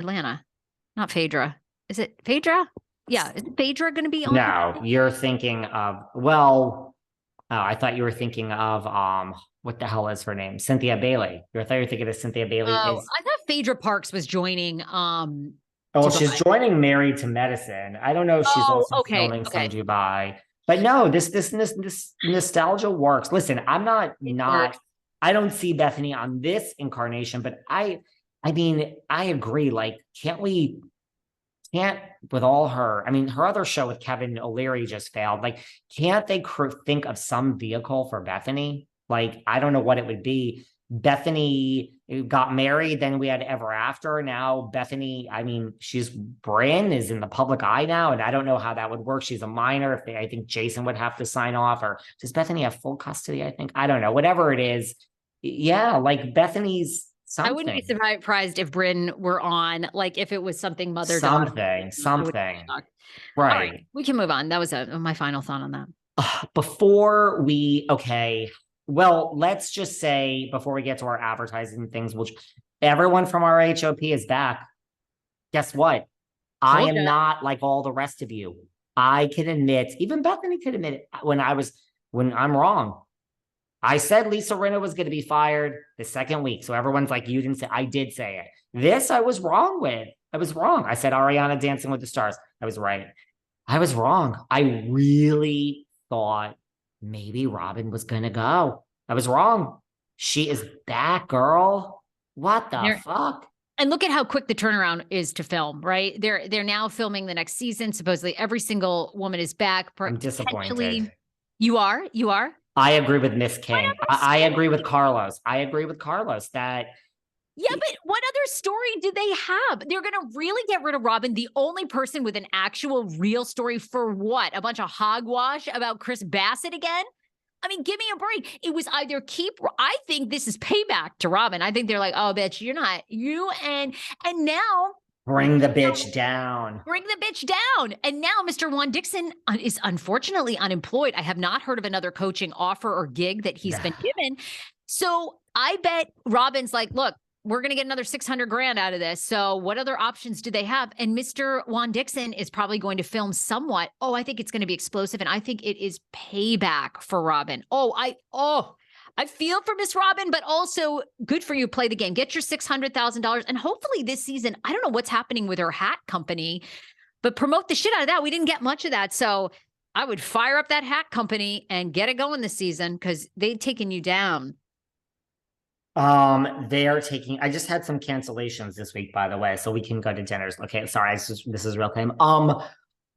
Atlanta, not Phaedra. Is it Phaedra? Yeah, is Phaedra going to be on? No, you're thinking of, well, oh, I thought you were thinking of what the hell is her name? Cynthia Bailey. I thought you were thinking of Cynthia Bailey is. I thought Phaedra Parks was joining Oh, she's Dubai. joining Married to Medicine. I don't know if she's also filming some Dubai. But no, this nostalgia works. Listen, I'm not I don't see Bethenny on this incarnation, but I mean, I agree. Like, can't with all her, I mean, her other show with Kevin O'Leary just failed. Like, can't they think of some vehicle for Bethenny? Like, I don't know what it would be. Bethenny got married, then we had Ever After. Now Bethenny, I mean, Bryn is in the public eye now, and I don't know how that would work. She's a minor. I think Jason would have to sign off, or does Bethenny have full custody? I think, I don't know, whatever it is. Yeah, like Bethenny's something. I wouldn't be surprised if Bryn were on, like if it was something something. Right. We can move on. That was my final thought on that. Well, let's just say before we get to our advertising things, which everyone from our HOP is back. Guess what? I am not like all the rest of you. I can admit, even Bethenny could admit it when I'm wrong. I said Lisa Rinna was going to be fired the second week. So everyone's like, you didn't say. I did say it. This I was wrong with. I was wrong. I said Ariana Dancing with the Stars. I was right. I was wrong. I really thought maybe Robin was going to go. I was wrong. She is back, girl. What the fuck? And look at how quick the turnaround is to film, right? They're now filming the next season. Supposedly every single woman is back. I'm disappointed. You are? I agree with Miss King. I agree with Carlos. That. Yeah, but what other story do they have? They're going to really get rid of Robin, the only person with an actual real story for what? A bunch of hogwash about Chris Bassett again? I mean, give me a break. It was either I think this is payback to Robin. I think they're like, oh, bitch, and now. Bring the bitch down. And now Mr. Juan Dixon is unfortunately unemployed. I have not heard of another coaching offer or gig that he's been given. So I bet Robin's like, look, we're going to get another $600,000 out of this. So what other options do they have? And Mr. Juan Dixon is probably going to film somewhat. Oh, I think it's going to be explosive. And I think it is payback for Robin. I feel for Miss Robin, but also good for you. Play the game, get your $600,000. And hopefully this season, I don't know what's happening with her hat company, but promote the shit out of that. We didn't get much of that. So I would fire up that hat company and get it going this season because they've taken you down. I just had some cancellations this week, by the way, so we can go to dinners. Okay, sorry, this is real time.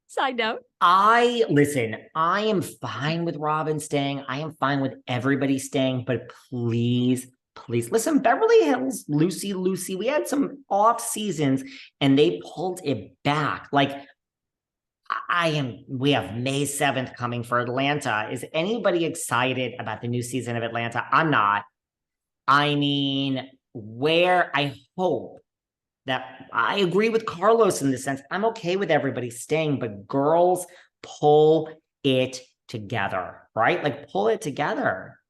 Side note. I am fine with Robin staying. I am fine with everybody staying, but please listen, Beverly Hills, Lucy, we had some off seasons and they pulled it back. Like we have May 7th coming for Atlanta. Is anybody excited about the new season of Atlanta? I'm not. I mean, I hope that I agree with Carlos in the sense, I'm okay with everybody staying, but girls, pull it together, right? Like, pull it together.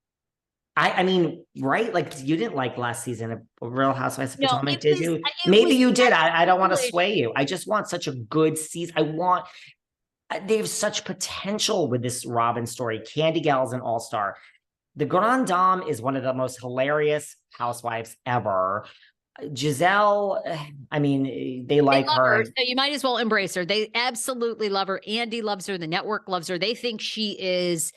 I mean, right? Like, you didn't like last season of Real Housewives of Potomac, did you? Maybe you did. I don't want to sway you. I just want such a good season. They have such potential with this Robin story. Candy Gal's an all-star. The Grand Dame is one of the most hilarious housewives ever. Giselle, I mean, they like her. So you might as well embrace her. They absolutely love her. Andy loves her. The network loves her. They think she is,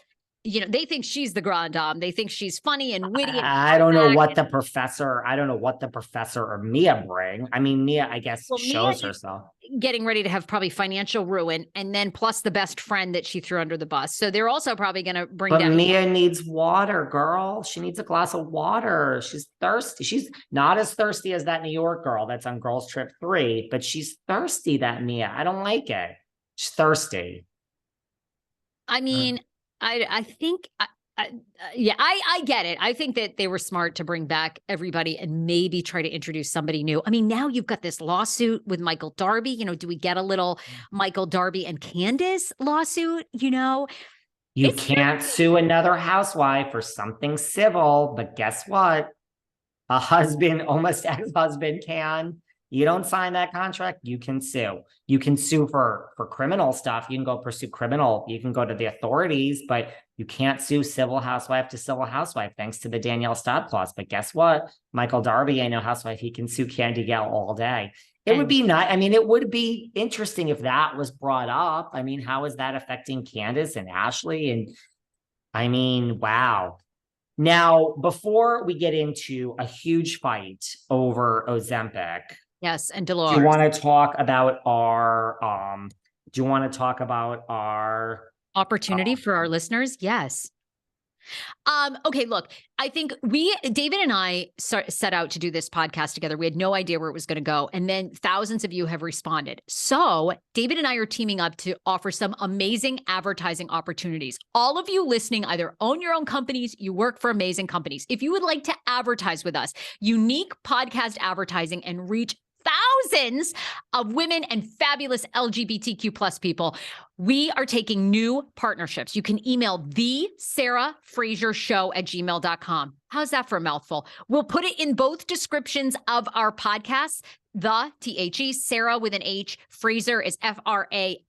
they think she's the Grand Dame. They think she's funny and witty. I don't know what the professor or Mia bring. I mean, Mia, I guess, shows herself. Getting ready to have probably financial ruin, and then plus the best friend that she threw under the bus. So they're also probably going to bring down. But Mia needs water, girl. She needs a glass of water. She's thirsty. She's not as thirsty as that New York girl that's on Girls Trip 3, but she's thirsty, that Mia. I don't like it. She's thirsty. I mean, I think, I get it. I think that they were smart to bring back everybody and maybe try to introduce somebody new. I mean, now you've got this lawsuit with Michael Darby. Do we get a little Michael Darby and Candace lawsuit? You can't sue another housewife for something civil, but guess what? A husband, almost ex-husband can. You don't sign that contract, you can sue. You can sue for criminal stuff. You can go pursue criminal. You can go to the authorities, but you can't sue civil housewife to civil housewife, thanks to the Danielle Staub clause. But guess what? Michael Darby, I know housewife, he can sue Candy Gal all day. It would be nice. I mean, it would be interesting if that was brought up. I mean, how is that affecting Candace and Ashley? And I mean, wow. Now, before we get into a huge fight over Ozempic, yes, and do Dolores, you want to talk about our opportunity for our listeners? Yes. Okay, look, I think David and I set out to do this podcast together. We had no idea where it was going to go. And then thousands of you have responded. So David and I are teaming up to offer some amazing advertising opportunities. All of you listening either own your own companies, you work for amazing companies. If you would like to advertise with us, unique podcast advertising and reach thousands of women and fabulous LGBTQ plus people, we are taking new partnerships. You can email thesarahfrasershow@gmail.com. How's that for a mouthful? We'll put it in both descriptions of our podcasts. The THE, Sarah with an H, Fraser is FRASER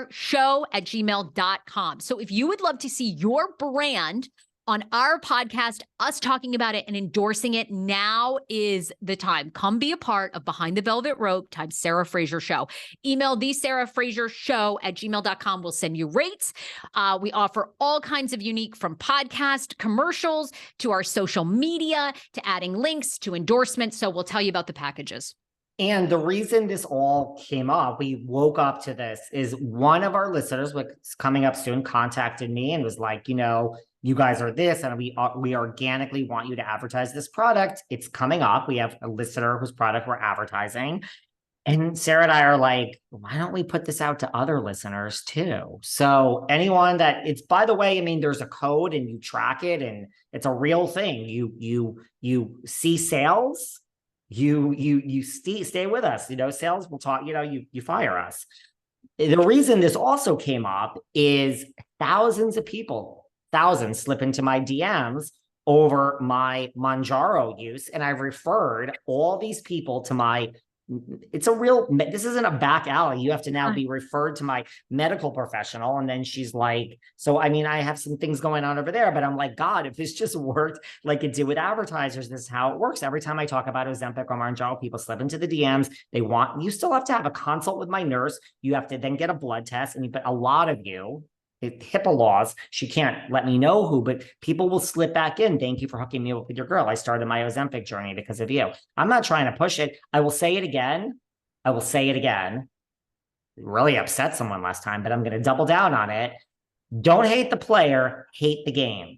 show@gmail.com. So if you would love to see your brand on our podcast, us talking about it and endorsing it, now is the time. Come be a part of Behind the Velvet Rope times Sarah Fraser Show. Email thesarahfrasershow@gmail.com. We'll send you rates. We offer all kinds of unique, from podcast commercials to our social media, to adding links to endorsements. So we'll tell you about the packages. And the reason this all came up, we woke up to this, is one of our listeners, which is coming up soon, contacted me and was like, you guys are this, and we organically want you to advertise this product. It's coming up. We have a listener whose product we're advertising. And Sarah and I are like, why don't we put this out to other listeners too? So anyone that it's, by the way, I mean, there's a code and you track it and it's a real thing. You see sales, you stay with us, sales will talk, you fire us. The reason this also came up is thousands slip into my DMs over my Mounjaro use. And I've referred all these people to this isn't a back alley. You have to now be referred to my medical professional. And then she's like, so, I mean, I have some things going on over there, but I'm like, God, if this just worked like it did with advertisers, this is how it works. Every time I talk about Ozempic or Mounjaro, people slip into the DMs. You still have to have a consult with my nurse. You have to then get a blood test. But a lot of you, HIPAA laws, she can't let me know who, but people will slip back in. Thank you for hooking me up with your girl. I started my Ozempic journey because of you. I'm not trying to push it. I will say it again. It really upset someone last time, but I'm going to double down on it. Don't hate the player, hate the game.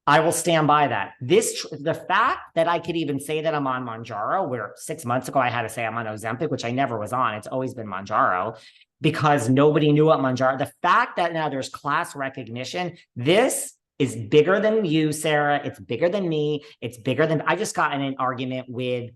I will stand by that. The fact that I could even say that I'm on Mounjaro, where 6 months ago I had to say I'm on Ozempic, which I never was on. It's always been Mounjaro, because nobody knew what Mounjaro. The fact that now there's class recognition, this is bigger than you, Sarah. It's bigger than me. It's bigger than, I just got in an argument with